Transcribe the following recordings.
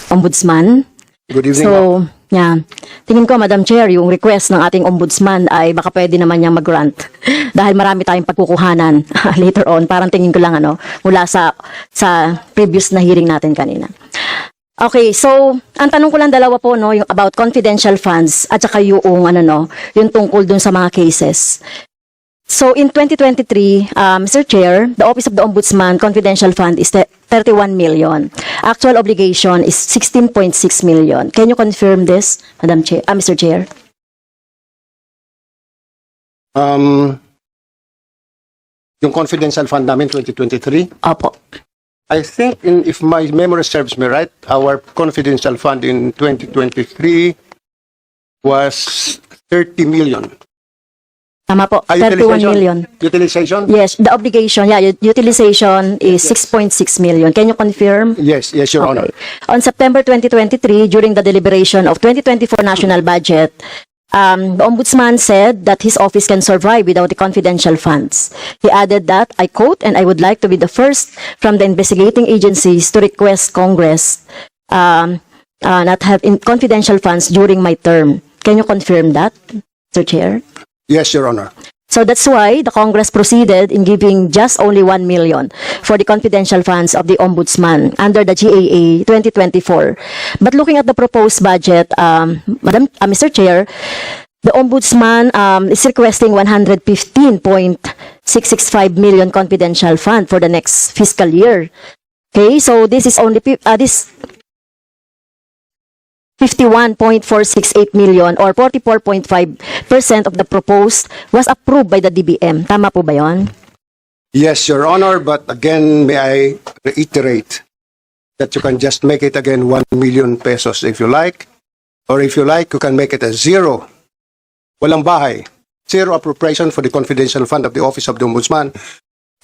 Ombudsman. Good evening. So, yeah. Tingin ko, Madam Chair, yung request ng ating Ombudsman ay baka pwede naman niyang mag-grant. Dahil marami tayong pagkukuhanan later on. Parang tingin ko lang mula sa previous na hearing natin kanina. Okay, so ang tanong ko lang dalawa po yung about confidential funds at saka yung yung tungkol dun sa mga cases. So in 2023, Mr. Chair, the Office of the Ombudsman Confidential Fund is 31 million. Actual obligation is 16.6 million. Can you confirm this, Madam Chair, Mr. Chair? Yung confidential fund namin 2023, Opo. I think if my memory serves me right, our confidential fund in 2023 was 30 million. Tama po, 31 million. Utilization? Yes, the obligation, utilization is 6.6 million. Can you confirm? Yes, Your Honor. On September 2023, during the deliberation of 2024 national budget, the Ombudsman said that his office can survive without the confidential funds. He added that, I quote, and I would like to be the first from the investigating agencies to request Congress not have confidential funds during my term. Can you confirm that, Mr. Chair? Yes, Your Honor. So that's why the Congress proceeded in giving just only 1 million for the confidential funds of the Ombudsman under the GAA 2024. But looking at the proposed budget, Mr. Chair, the Ombudsman is requesting 115.665 million confidential fund for the next fiscal year. Okay, so this is only 51.468 million or 44.5% of the proposed was approved by the DBM. Tama po ba yon? Yes, Your Honor, but again, may I reiterate that you can just make it again 1 million pesos if you like, or if you like, you can make it a zero. Walang bahay. Zero appropriation for the confidential fund of the Office of the Ombudsman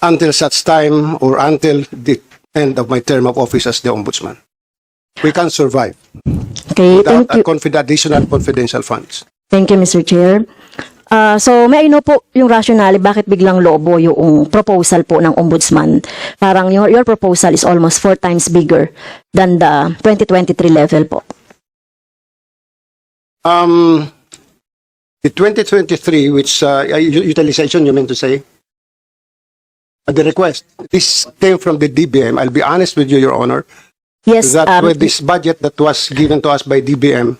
until such time or until the end of my term of office as the Ombudsman. We can survive. Okay, without thank you. Additional confidential funds. Thank you, Mr. Chair. So, may I know po yung rationale bakit biglang lobo yung proposal po ng Ombudsman? Parang your proposal is almost 4 times bigger than the 2023 level po. The 2023, which utilization, you meant to say? The request. This came from the DBM. I'll be honest with you, Your Honor. Yes, That with this budget that was given to us by DBM,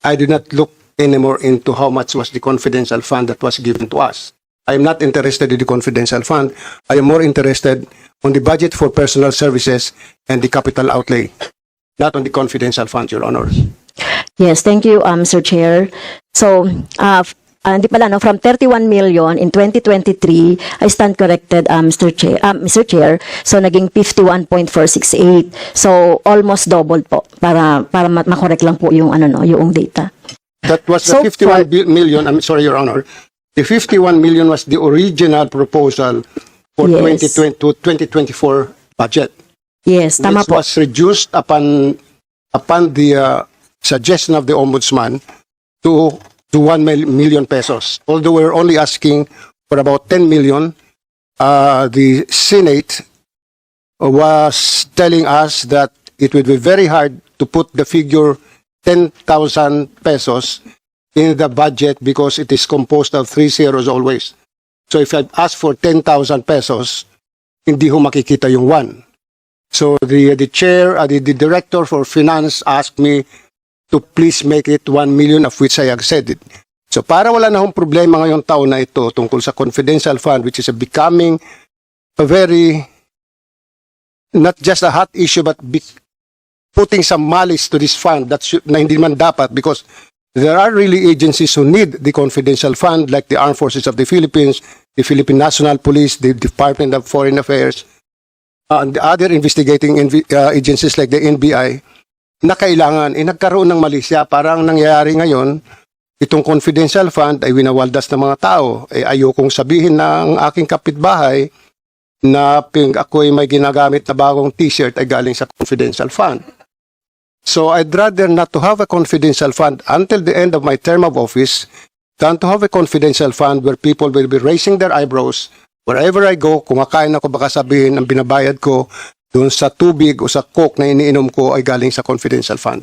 I did not look anymore into how much was the confidential fund that was given to us. I am not interested in the confidential fund. I am more interested on the budget for personal services and the capital outlay, not on the confidential fund, Your Honor. Yes, thank you, Mr. Chair. So, hindi pala, from 31 million in 2023, I stand corrected, Mr. Chair. So, naging 51.468. So, almost double po para makorek lang po yung yung data. That was So the 51 million. I'm sorry, Your Honor. The 51 million was the original proposal for Yes. 2024 budget. Yes, tama Which po. was reduced upon the suggestion of the Ombudsman to 1 million pesos. Although we're only asking for about 10 million, the Senate was telling us that it would be very hard to put the figure 10,000 pesos in the budget because it is composed of 3 zeros always. So if I ask for 10,000 pesos, hindi ho makikita yung 1. So the chair, the director for finance asked me to please make it 1 million, of which I acceded. So para wala na hong problema ngayong taon na ito tungkol sa confidential fund, which is becoming a very, not just a hot issue, but putting some malice to this fund na hindi man dapat, because there are really agencies who need the confidential fund, like the Armed Forces of the Philippines, the Philippine National Police, the Department of Foreign Affairs, and the other investigating agencies like the NBI, na kailangan, nagkaroon ng malisya. Parang nangyayari ngayon, itong confidential fund ay winawaldas ng mga tao. Ayokong sabihin ng aking kapitbahay na ako'y may ginagamit na bagong t-shirt ay galing sa confidential fund. So I'd rather not to have a confidential fund until the end of my term of office than to have a confidential fund where people will be raising their eyebrows. Wherever I go, kumakain ako, baka sabihin ang binabayad ko doon sa tubig o sa coke na iniinom ko ay galing sa confidential fund.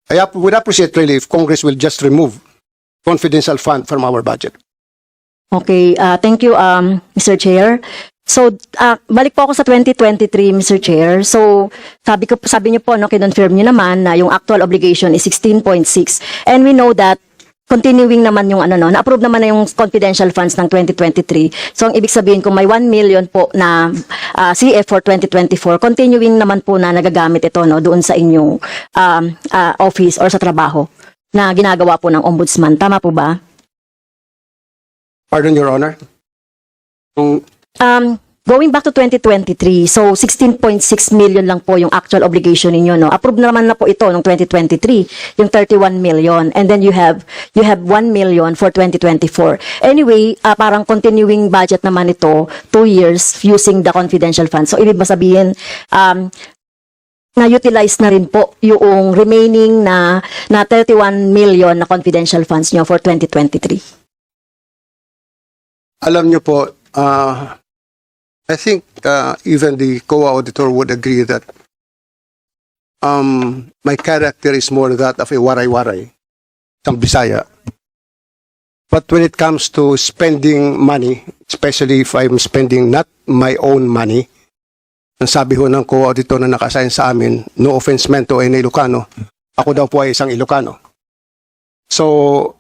I would appreciate really if Congress will just remove confidential fund from our budget. Okay, thank you, Mr. Chair. So, balik po ako sa 2023, Mr. Chair. So, sabi niyo po, no, kinonfirm niyo naman na yung actual obligation is 16.6. And we know that continuing naman yung na-approve naman na yung confidential funds ng 2023. So, ang ibig sabihin kung may 1 million po na CF for 2024, continuing naman po na nagagamit ito, no, doon sa inyong office or sa trabaho na ginagawa po ng Ombudsman. Tama po ba? Pardon, Your Honor? Going back to 2023, so 16.6 million lang po yung actual obligation ninyo, no? Approved naman na po ito ng 2023, yung 31 million. And then you have 1 million for 2024. Anyway, parang continuing budget naman ito, 2 years using the confidential funds. So ibig ba sabihin, na-utilize na rin po yung remaining na 31 million na confidential funds nyo for 2023? Alam niyo po, I think even the COA auditor would agree that my character is more that of a waray-waray, isang Bisaya. But when it comes to spending money, especially if I'm spending not my own money, ang sabi ho ng COA auditor na naka-assign sa amin, no offense meant to any Ilocano, ako daw po ay isang Ilocano. So,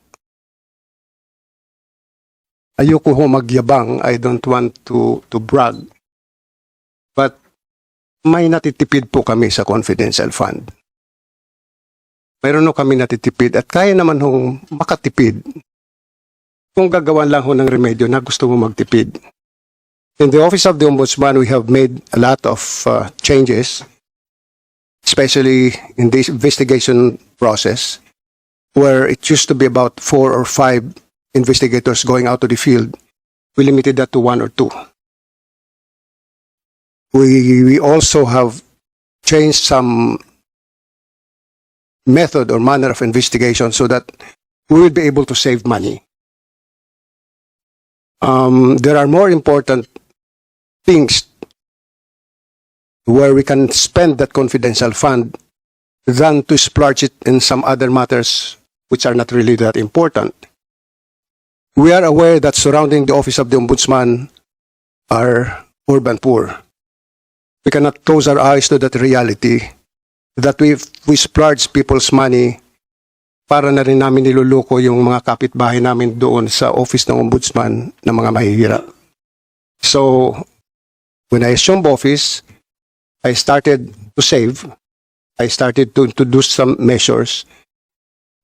ayoko ho magyabang, I don't want to brag. But may natitipid po kami sa confidential fund. Mayroon ho kami natitipid at kaya naman hong makatipid kung gagawan lang ho ng remedyo na gusto mo magtipid. In the Office of the Ombudsman, we have made a lot of changes, especially in this investigation process, where it used to be about 4 or 5 investigators going out to the field. We limited that to 1 or 2. We also have changed some method or manner of investigation so that we will be able to save money. There are more important things where we can spend that confidential fund than to splurge it in some other matters which are not really that important. We are aware that surrounding the office of the Ombudsman are urban poor. We cannot close our eyes to that reality that we splurge people's money para na rin namin niluluko yung mga kapitbahay namin doon sa office ng Ombudsman ng mga mahihirap. So, when I assumed office, I started to save. I started to introduce some measures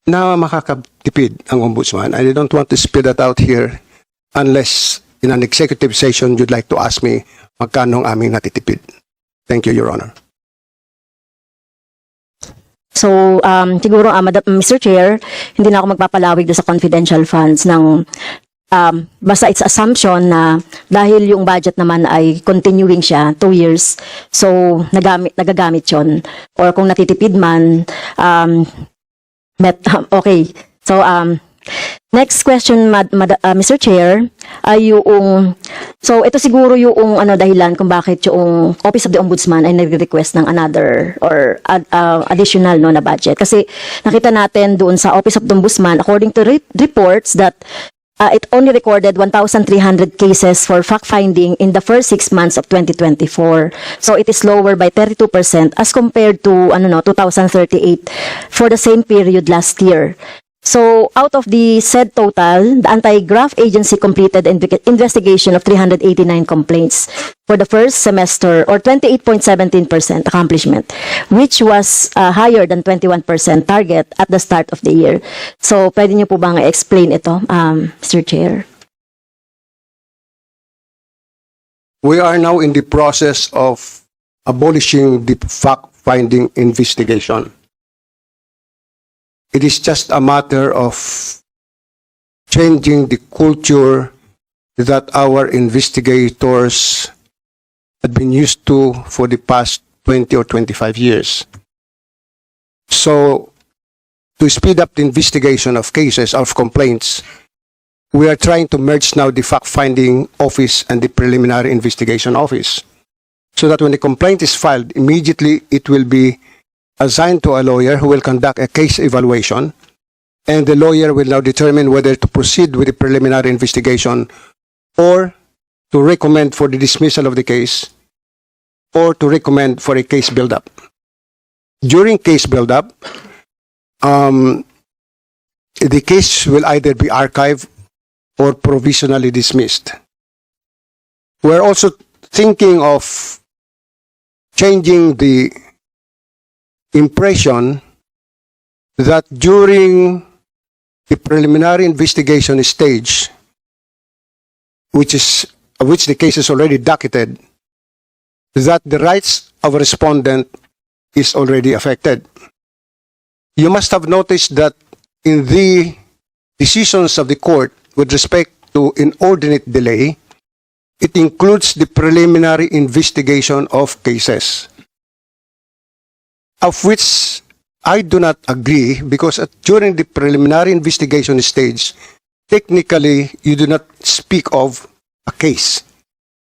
na makakatipid ang Ombudsman. I don't want to spit that out here unless in an executive session you'd like to ask me magkano ang aming natitipid. Thank you, Your Honor. So, siguro, Mr. Chair, hindi na ako magpapalawig sa confidential funds ng basta it's assumption na dahil yung budget naman ay continuing siya, 2 years, so nagagamit yun. Or kung natitipid man, okay. So, next question, Mr. Chair, ay yung, so ito siguro yung dahilan kung bakit yung Office of the Ombudsman ay nag-request ng another or additional na budget. Kasi nakita natin doon sa Office of the Ombudsman, according to reports that it only recorded 1,300 cases for fact-finding in the first 6 months of 2024. So it is lower by 32% as compared to 2,038 for the same period last year. So out of the said total, the anti-graft agency completed investigation of 389 complaints for the first semester or 28.17% accomplishment, which was higher than 21% target at the start of the year. So pwede niyo po bang explain ito, Mr. Chair? We are now in the process of abolishing the fact-finding investigation. It is just a matter of changing the culture that our investigators had been used to for the past 20 or 25 years. So, to speed up the investigation of cases, of complaints, we are trying to merge now the fact-finding office and the preliminary investigation office. so that when the complaint is filed, immediately it will be assigned to a lawyer who will conduct a case evaluation, and the lawyer will now determine whether to proceed with the preliminary investigation or to recommend for the dismissal of the case or to recommend for a case build-up. During case build-up, the case will either be archived or provisionally dismissed. We're also thinking of changing the impression that during the preliminary investigation stage, which the case is already docketed, that the rights of a respondent is already affected. You must have noticed that in the decisions of the court with respect to inordinate delay, it includes the preliminary investigation of cases, of which I do not agree, because during the preliminary investigation stage, technically you do not speak of a case.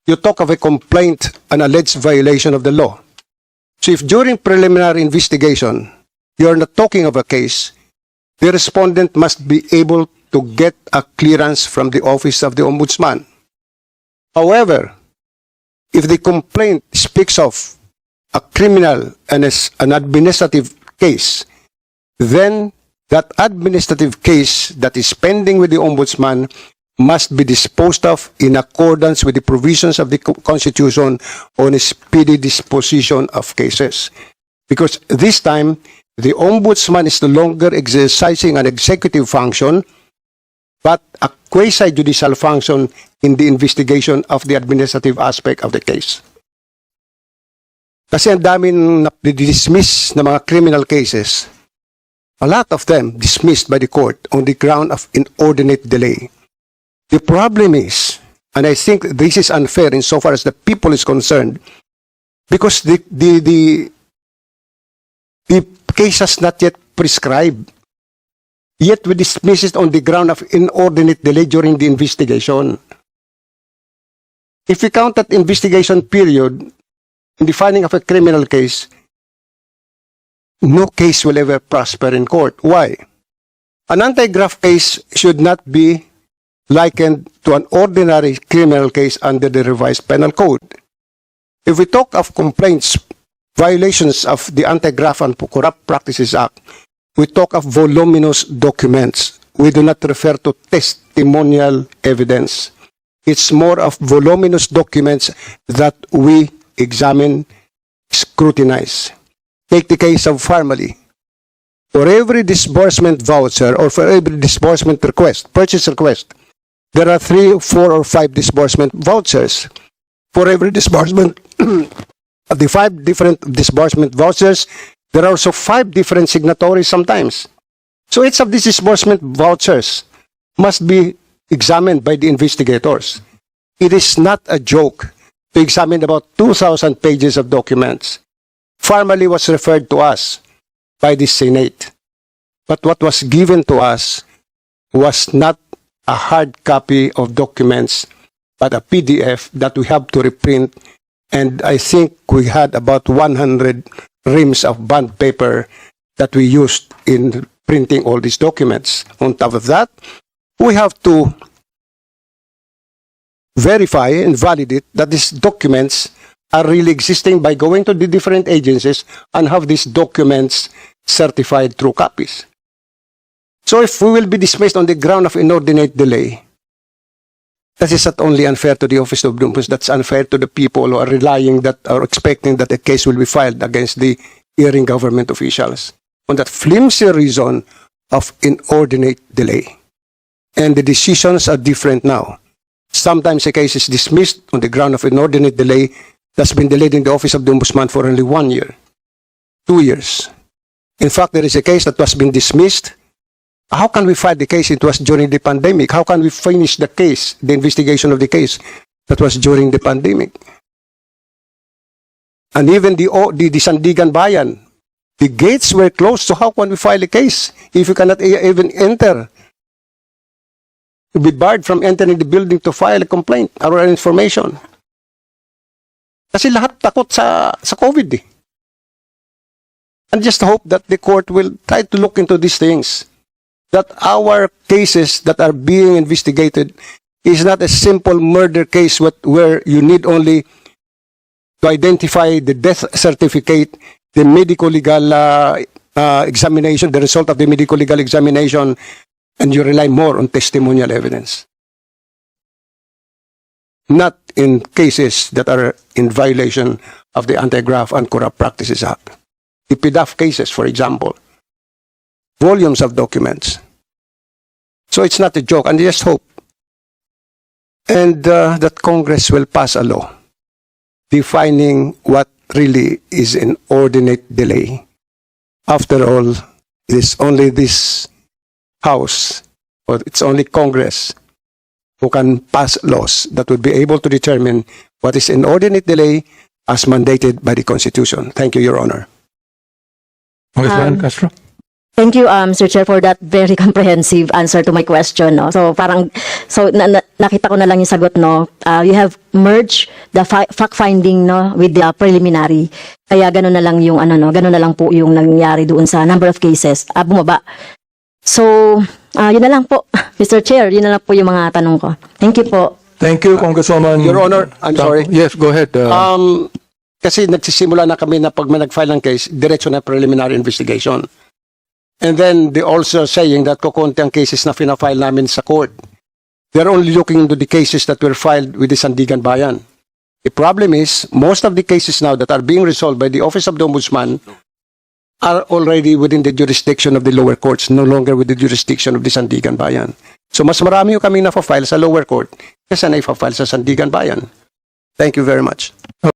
You talk of a complaint, an alleged violation of the law. So if during preliminary investigation you are not talking of a case, the respondent must be able to get a clearance from the office of the Ombudsman. However, if the complaint speaks of a criminal and an administrative case, then that administrative case that is pending with the Ombudsman must be disposed of in accordance with the provisions of the Constitution on a speedy disposition of cases. Because this time, the Ombudsman is no longer exercising an executive function, but a quasi-judicial function in the investigation of the administrative aspect of the case. Kasi ang daming na-dismiss na mga criminal cases, a lot of them dismissed by the court on the ground of inordinate delay. The problem is, and I think this is unfair insofar as the people is concerned, because the case has not yet prescribed. Yet we dismiss it on the ground of inordinate delay during the investigation. If we count that investigation period in the finding of a criminal case, no case will ever prosper in court. Why? An anti-graft case should not be likened to an ordinary criminal case under the revised penal code. If we talk of complaints, violations of the Anti-Graft and Corrupt Practices Act, we talk of voluminous documents. We do not refer to testimonial evidence. It's more of voluminous documents that we examine, scrutinize. Take the case of Farmally. For every disbursement voucher or for every disbursement request, purchase request, there are 3, 4, or 5 disbursement vouchers. For every disbursement, of the 5 different disbursement vouchers, there are also 5 different signatories sometimes. So each of these disbursement vouchers must be examined by the investigators. It is not a joke to examine about 2,000 pages of documents. Formally was referred to us by the Senate. But what was given to us was not a hard copy of documents, but a PDF that we have to reprint. And I think we had about 100 reams of bond paper that we used in printing all these documents. On top of that, we have to verify and validate that these documents are really existing by going to the different agencies and have these documents certified through copies. So if we will be dismissed on the ground of inordinate delay, that is not only unfair to the Office of Ombudsman, that's unfair to the people who are relying that or expecting that a case will be filed against the erring government officials on that flimsy reason of inordinate delay. And the decisions are different now. Sometimes a case is dismissed on the ground of inordinate delay that's been delayed in the Office of the Ombudsman for only 1 year, 2 years. In fact, there is a case that was been dismissed. How can we file the case? It was during the pandemic. How can we finish the case, the investigation of the case that was during the pandemic? And even the Sandigan Bayan, the gates were closed, so how can we file a case if you cannot even enter? You'll be barred from entering the building to file a complaint or information. Kasi lahat takot sa COVID eh. And just hope that the court will try to look into these things. That our cases that are being investigated is not a simple murder case where you need only to identify the death certificate, the medico-legal examination, the result of the medico-legal examination, and you rely more on testimonial evidence. Not in cases that are in violation of the Anti-Graft and Corrupt Practices Act. The PDAF cases, for example, volumes of documents. So it's not a joke, and I just hope and that Congress will pass a law defining what really is an inordinate delay. After all, it is only this House, or it's only Congress, who can pass laws that would be able to determine what is an inordinate delay as mandated by the Constitution. Thank you, Your Honor. Congressman Castro? Thank you, Sir Chair, for that very comprehensive answer to my question. No? So nakita ko na lang yung sagot. No? You have merged the fact-finding no, with the preliminary. Kaya gano'n na lang yung gano'n na lang po yung nangyari doon sa number of cases. Bumaba. So, yun na lang po, Mr. Chair. Yun na lang po yung mga tanong ko. Thank you po. Thank you, Congresswoman. Your Honor, I'm sorry. Yes, go ahead. Kasi nagsisimula na kami na pag may nag-file ng case, diretso na preliminary investigation. And then they also saying that kukunti ang cases na fina-file namin sa court. They're only looking into the cases that were filed with the Sandigan Bayan. The problem is, most of the cases now that are being resolved by the Office of the Ombudsman are already within the jurisdiction of the lower courts, no longer with the jurisdiction of the Sandigan Bayan. So mas marami yung kami na-file sa lower court kaysa na-file sa Sandigan Bayan. Thank you very much.